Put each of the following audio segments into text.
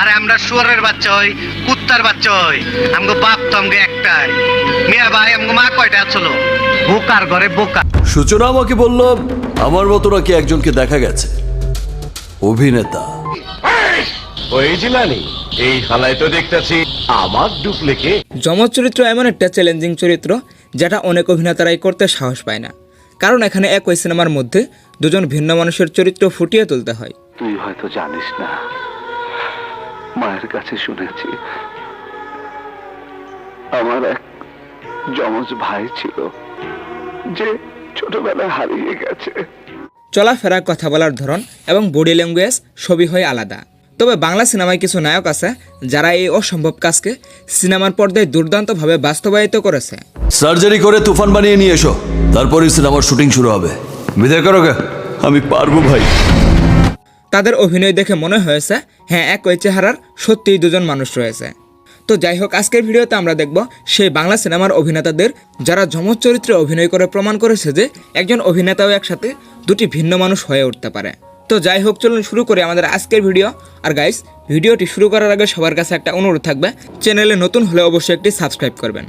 আরে আমরা শুয়োরের বাচ্চা হই, কুত্তার বাচ্চা হই, আমগো বাপ তো আমগো একটাই। মিয়া ভাই আমগো মা কয়টা ছিল? বোকার ঘরে বোকা। সূচনা আমাকে বলল আমার মতো নাকি একজনকে দেখা গেছে, অভিনেতা। ওই জিলানি, এই হালায় তো দেখতেছি আমার ডুপ্লিকেট। যমজ চরিত্র এমন একটা চ্যালেঞ্জিং চরিত্র যেটা অনেক অভিনেতারাই করতে সাহস পায় না, কারণ এখানে একই সিনেমার মধ্যে দুজন ভিন্ন মানুষের চরিত্র ফুটিয়ে তুলতে হয়। তুই হয়তো জানিস না, মায়ের কাছে শুনেছি আমার এক যমজ ভাই ছিল যে ছোটবেলায় হারিয়ে গেছে। চলাফেরা, কথা বলার ধরন এবং বডি ল্যাঙ্গুয়েজ সবই হয় আলাদা। তবে বাংলা সিনেমায় কিছু নায়ক আছে যারা এই অসম্ভব কাজকে সিনেমার পর্দায় দুর্দান্তভাবে বাস্তবায়িত করেছে। সার্জারি করে তুফান বানিয়ে নিয়ে এসো, তারপরই সিনেমার শুটিং শুরু হবে। বিদায় করো গে, আমি পারবো ভাই। তাদের অভিনয় দেখে মনে হয়েছে হ্যাঁ, একই চেহারার সত্যিই দুজন মানুষ রয়েছে। তো যাই হোক, আজকের ভিডিওতে আমরা দেখব সেই বাংলা সিনেমার অভিনেতাদের যারা যমজ চরিত্রে অভিনয় করে প্রমাণ করেছে যে একজন অভিনেতাও একসাথে দুটি ভিন্ন মানুষ হয়ে উঠতে পারে। তো যাই হোক, চলুন শুরু করি আমাদের আজকের ভিডিও। আর গাইস, ভিডিওটি শুরু করার আগে সবার কাছে একটা অনুরোধ থাকবে, চ্যানেলে নতুন হলে অবশ্যই একটি সাবস্ক্রাইব করবেন।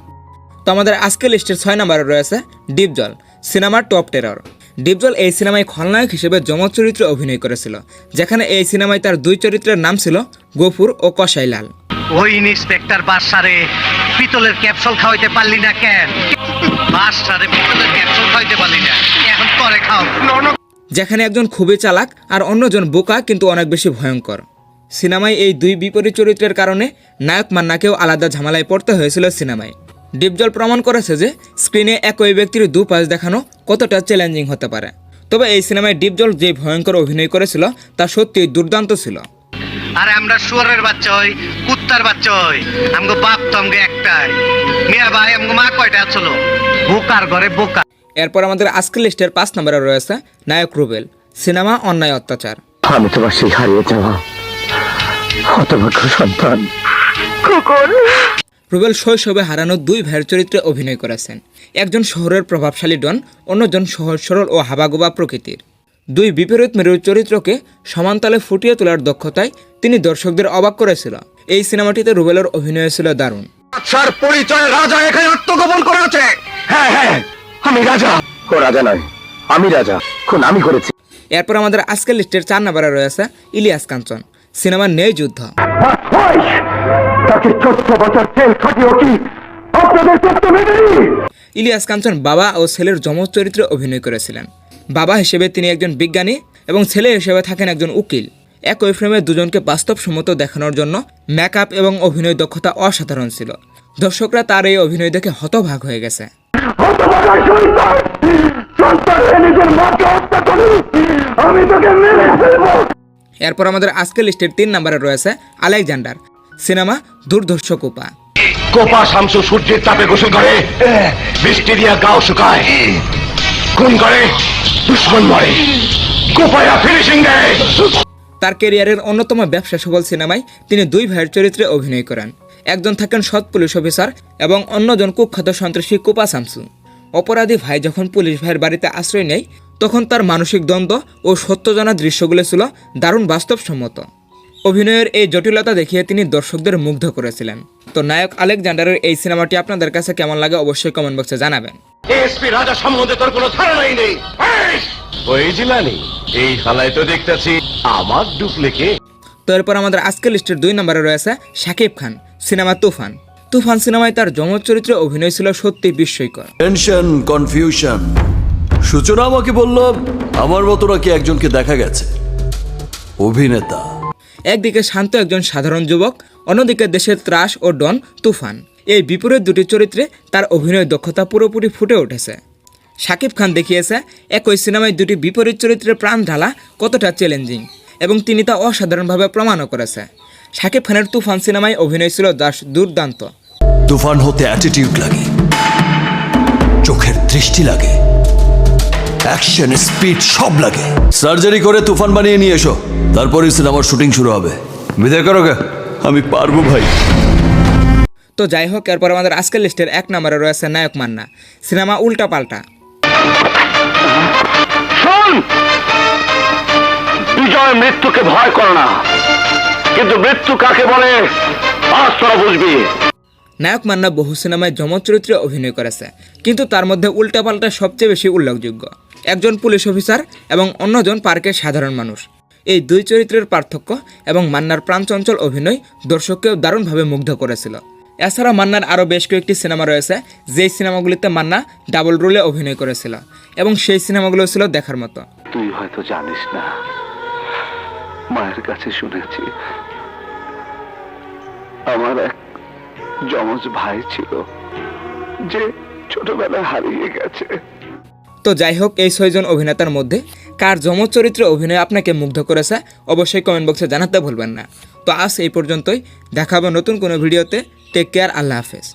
তো আমাদের আজকের লিস্টের 6 নম্বরে রয়েছে ডিপজল, সিনেমার টপ টেরর। ডিপজল এই সিনেমায় খলনায়ক হিসেবে যমজ চরিত্রে অভিনয় করেছিল, যেখানে এই সিনেমায় তার দুই চরিত্রের নাম ছিল গফুর ও কসাইলাল। ওই ইন্সপেক্টর বাদশারে পিতলের ক্যাপসুল খাওয়াইতে পারলি না কেন? বাদশারে পিতলের ক্যাপসুল খাওয়াইতে পারলি না, এখন করে খাও। যেখানে একজন খুবই চালাক আর অন্যজন বোকা কিন্তু অনেক বেশি ভয়ঙ্কর। সিনেমায় এই দুই বিপরীত চরিত্রের কারণে নায়ক মান্নাকেও আলাদা ঝামেলায় পড়তে হয়েছিল সিনেমায়। ডিপজল প্রমাণ করেছে যে স্ক্রিনে একই ব্যক্তির দুপাশ দেখানো কতটা চ্যালেঞ্জিং হতে পারে। তবে এই সিনেমায় ডিপজল যে ভয়ঙ্কর অভিনয় করেছিল তা সত্যিই দুর্দান্ত ছিল। আরে আমরা শুয়োরের বাচ্চা হই, কুত্তার বাচ্চা হই, আমগো বাপ তো আমগো একটাই। মিয়া ভাই আমগো মা কয়টা ছিল? বোকার ঘরে বোকা। এরপর আমাদের আজকের লিস্টের 5 নম্বরে রয়েছে নায়ক রুবেল, সিনেমা অন্যায় অত্যাচার। আমি তোমার সেই হারিয়ে যাওয়া হতভাগ্য সন্তান। রুবেল শৈশবে হারানো দুই ভাইয়ের চরিত্রে অভিনয় করেছেন। একজন শহরের প্রভাবশালী ডন, অন্যজন সহজ সরল ও হাবাগোবা প্রকৃতির। দুই বিপরীত মেরুর চরিত্রকে সমানতালে ফুটিয়ে তোলার দক্ষতায় তিনি দর্শকদের অবাক করেছিল। এই সিনেমাটিতে রুবেলের অভিনয় ছিল দারুণ। আচ্ছার পরিচয় রাজা এখানে আত্মগোপন করেছে। হ্যাঁ হ্যাঁ, আমি রাজা। ও রাজা নয়, আমি রাজা, খুন আমি করেছি। এরপর আমাদের আজকের লিস্টের 4 নম্বরে রয়েছে ইলিয়াস কাঞ্চন, সিনেমার ন্যায় যুদ্ধ। তাকে 14 বছর জেল খাটিয়েও কি আপনাদের তথ্য মেলেনি? ইলিয়াস কাঞ্চন বাবা ও ছেলের যমজ চরিত্রে অভিনয় করেছিলেন। বাবা হিসেবে তিনি একজন বিজ্ঞানী এবং ছেলে হিসেবে থাকেন একজন উকিল। একই ফ্রেমে দুজনকে বাস্তবসম্মত দেখানোর জন্য মেকআপ এবং অভিনয় দক্ষতা অসাধারণ ছিল। দর্শকরা তার এই অভিনয় দেখে হতবাক হয়ে গেছে। এরপর আমাদের আজকের লিস্টের 3 নম্বরে রয়েছে আলেকজান্ডার, সিনেমা দুর্ধর্ষ কোপা। কোপা শামসু সূর্যের তাপে গোসল করে, বৃষ্টি দিয়া গাও শুকায়, খুন করে, দুশ্মন মরে, কোপায়া ফিনিশিং দেয়। তার ক্যারিয়ারের অন্যতম ব্যবসা সফল সিনেমায় তিনি দুই ভাইয়ের চরিত্রে অভিনয় করেন। একজন থাকেন সৎ পুলিশ অফিসার এবং অন্যজন কুখ্যাত সন্ত্রাসী কোপা শামসু। অপরাধী ভাই যখন পুলিশ ভাইয়ের বাড়িতে আশ্রয় নেয়, তখন তার মানসিক দ্বন্দ্ব ও সত্য জানা দৃশ্যগুলো ছিল দারুণ বাস্তবসম্মত। অভিনয়ের এই জটিলতা দেখিয়ে তিনি দর্শকদের মুগ্ধ করেছিলেন। তো নায়ক আলেকজান্ডারের এই সিনেমাটি আপনাদের কাছে কেমন লাগে অবশ্যই কমেন্ট বক্সে জানাবেন। এসপি রাজা সম্বন্ধে তোর কোনো ধারণাই নেই। ওই জিলানি, এই হালায় তো দেখতেছি আমার ডুপ্লিকেট। তো এরপর আমাদের আজকের লিস্টের 2 নম্বরে রয়েছে শাকিব খান, সিনেমা তুফান। তুফান সিনেমায় তার যমজ চরিত্রে অভিনয় ছিল সত্যি বিস্ময়কর। Tension, confusion. সূচনা আমাকে বলল আমার মতো নাকি একজনকে দেখা গেছে, অভিনেতা। একদিকে শান্ত একজন সাধারণ যুবক, অন্যদিকে দেশের ত্রাস ও ডন তুফান। এই বিপরীত দুটি চরিত্রে তার অভিনয় দক্ষতা পুরোপুরি ফুটে উঠেছে। শাকিব খান দেখিয়েছে একই সিনেমায় দুটি বিপরীত চরিত্রের প্রাণ ঢালা কতটা চ্যালেঞ্জিং, এবং তিনি তা অসাধারণভাবে প্রমাণও করেছে। শাকিব খানের তুফান সিনেমায় অভিনয় ছিল দুর্দান্ত। তুফান হতে অ্যাটিটিউড লাগে, চোখের দৃষ্টি লাগে, অ্যাকশন, স্পিড সব লাগে। সার্জারি করে তুফান বানিয়ে নিয়ে এসো, তারপরই সিনেমার শুটিং শুরু হবে। বিদায় করো গে, আমি পারবো ভাই। তো যাই হোক, এরপর আমাদের আজকের লিস্টের 1 নম্বরে রয়েছে নায়ক মান্না, সিনেমা উল্টা পাল্টা। শোন, বিজয় মৃত্যুকে ভয় করো না, কিন্তু মৃত্যু কাকে বলে আজ তোরা বুঝবি। নায়ক মান্না বহু সিনেমায় যমজ চরিত্রে অভিনয় করেছে, কিন্তু তার মধ্যে উল্টাপাল্টা সবচেয়ে বেশি উল্লেখযোগ্য। একজন পুলিশ অফিসার এবং অন্যজন পার্কের সাধারণ মানুষ। এই দুই চরিত্রের পার্থক্য এবং মান্নার প্রাণচঞ্চল অভিনয় দর্শককেও দারুণভাবে মুগ্ধ করেছিল। এছাড়া মান্নার আরও বেশ কয়েকটি সিনেমা রয়েছে, যেই সিনেমাগুলিতে মান্না ডাবল রোলে অভিনয় করেছিল এবং সেই সিনেমাগুলো ছিল দেখার মতো। তুই হয়তো জানিস না, মায়ের কাছে শুনেছি আমার এক যমজ ভাই ছিল যে ছোটবেলায় হারিয়ে গেছে। তো যাই হোক, এই 6 জন অভিনেতার মধ্যে কার যমজ চরিত্রে অভিনয় আপনাকে মুগ্ধ করেছে অবশ্যই কমেন্ট বক্সে জানাতে ভুলবেন না। তো আজ এই পর্যন্তই, দেখা হবে নতুন কোনো ভিডিওতে। টেক কেয়ার, আল্লাহ হাফেজ।